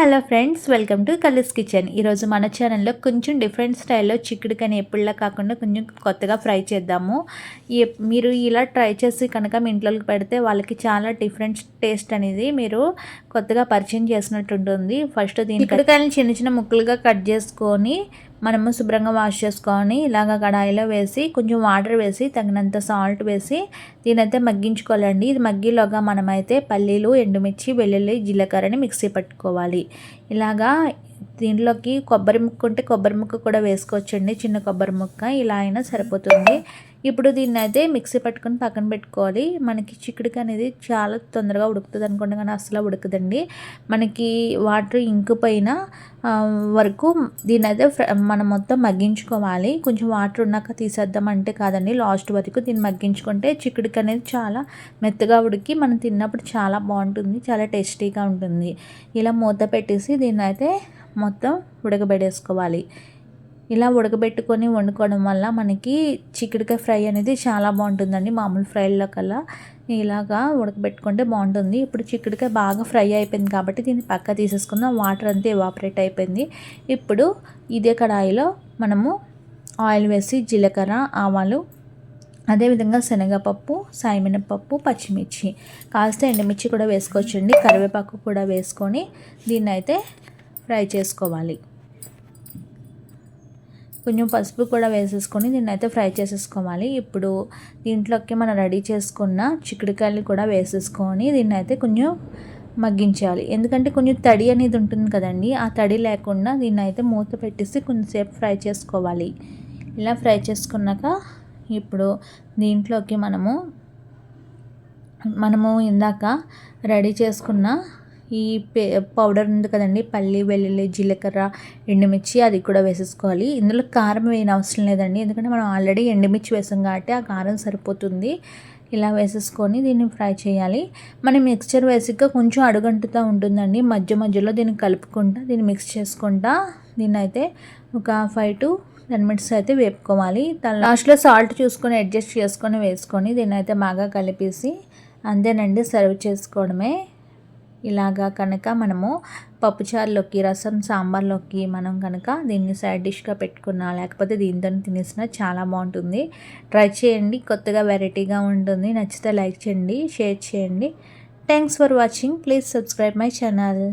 Hello friends, welcome to colours kitchen. ఈరోజు మన ఛానల్లో కొంచెం డిఫరెంట్ స్టైల్లో చిక్కుడుకాయని ఎప్పుడులా కాకుండా కొంచెం కొత్తగా ఫ్రై చేద్దాము. మీరు ఇలా ట్రై చేసి కనుక మీ ఇంట్లోకి పెడితే వాళ్ళకి చాలా డిఫరెంట్ టేస్ట్ అనేది మీరు కొత్తగా పరిచయం చేసినట్టు ఉంటుంది. ఫస్ట్ చిక్కుడుకాయలని చిన్న చిన్న ముక్కలుగా కట్ చేసుకొని మనము శుభ్రంగా వాష్ చేసుకొని ఇలాగ కడాయిలో వేసి కొంచెం వాటర్ వేసి తగినంత సాల్ట్ వేసి దీనైతే మగ్గించుకోవాలండి. ఇది మగ్గిలోగా మనమైతే పల్లీలు, ఎండుమిర్చి, వెల్లుల్లి, జీలకర్రని మిక్సీ పట్టుకోవాలి. ఇలాగా దీంట్లోకి కొబ్బరి ముక్క ఉంటే కొబ్బరి ముక్క కూడా వేసుకోవచ్చండి, చిన్న కొబ్బరి ముక్క, ఇలా అయినా సరిపోతుంది. ఇప్పుడు దీన్ని అయితే మిక్సీ పట్టుకొని పక్కన పెట్టుకోవాలి. మనకి చిక్కుడుకాయ అనేది చాలా తొందరగా ఉడుకుతుంది అనుకోండి, కానీ అసలు ఉడకదండి. మనకి వాటర్ ఇంకిపోయిన వరకు దీన్ని అయితే మనం మొత్తం మగ్గించుకోవాలి. కొంచెం వాటర్ ఉన్నాక తీసేద్దామంటే కాదండి, లాస్ట్ వరకు దీన్ని మగ్గించుకుంటే చిక్కుడుకాయ అనేది చాలా మెత్తగా ఉడికి మనం తిన్నప్పుడు చాలా బాగుంటుంది, చాలా టేస్టీగా ఉంటుంది. ఇలా మూత పెట్టేసి దీన్ని అయితే మొత్తం ఉడకబెట్టేసుకోవాలి. ఇలా ఉడకబెట్టుకొని వండుకోవడం వల్ల మనకి చిక్కుడుకాయ ఫ్రై అనేది చాలా బాగుంటుందండి. మామూలు ఫ్రైల్లో కల్లా ఇలాగా ఉడకబెట్టుకుంటే బాగుంటుంది. ఇప్పుడు చిక్కుడుకాయ బాగా ఫ్రై అయిపోయింది కాబట్టి దీన్ని పక్క తీసేసుకుందాం. వాటర్ అంతా ఎవాపరేట్ అయిపోయింది. ఇప్పుడు ఇదే కడాయిలో మనము ఆయిల్ వేసి జీలకర్ర, ఆవాలు, అదేవిధంగా శనగపప్పు, సాయిమినపప్పు, పచ్చిమిర్చి, కాస్త ఎండుమిర్చి కూడా వేసుకోవచ్చండి, కరివేపాకు కూడా వేసుకొని దీన్ని అయితే ఫ్రై చేసుకోవాలి. కొంచెం పసుపు కూడా వేసేసుకొని దీన్ని అయితే ఫ్రై చేసేసుకోవాలి. ఇప్పుడు దీంట్లోకి మనం రెడీ చేసుకున్న చిక్కుడుకాయలు కూడా వేసేసుకొని దీన్ని అయితే కొంచెం మగ్గించాలి. ఎందుకంటే కొంచెం తడి అనేది ఉంటుంది కదండి, ఆ తడి లేకుండా దీన్ని అయితే మూత పెట్టేసి కొంచెంసేపు ఫ్రై చేసుకోవాలి. ఇలా ఫ్రై చేసుకున్నాక ఇప్పుడు దీంట్లోకి మనము ఇందాక రెడీ చేసుకున్న ఈ పౌడర్ ఉంది కదండి, పల్లి, వెల్లుల్లి, జీలకర్ర, ఎండుమిర్చి, అది కూడా వేసేసుకోవాలి. ఇందులో కారం వేయని అవసరం లేదండి, ఎందుకంటే మనం ఆల్రెడీ ఎండుమిర్చి వేసాం కాబట్టి ఆ కారం సరిపోతుంది. ఇలా వేసేసుకొని దీన్ని ఫ్రై చేయాలి. మనం మిక్స్చర్ వేసాక కొంచెం అడుగంటుతూ ఉంటుందండి, మధ్య మధ్యలో దీన్ని కలుపుకుంటా దీన్ని మిక్స్ చేసుకుంటా దీన్ని అయితే ఒక 5 to 10 minutes అయితే వేపుకోవాలి. లాస్ట్లో సాల్ట్ చూసుకొని అడ్జస్ట్ చేసుకొని వేసుకొని దీన్ని అయితే బాగా కలిపేసి అంతేనండి, సర్వ్ చేసుకోవడమే. ఇలాగా కనుక మనము పప్పుచారులోకి, రసం, సాంబార్లోకి మనం కనుక దీన్ని సైడ్ డిష్గా పెట్టుకున్నా లేకపోతే దీంతో తినేసినా చాలా బాగుంటుంది. ట్రై చేయండి, కొత్తగా వెరైటీగా ఉంటుంది. నచ్చితే లైక్ చేయండి, షేర్ చేయండి. Thanks for watching. Please subscribe my channel.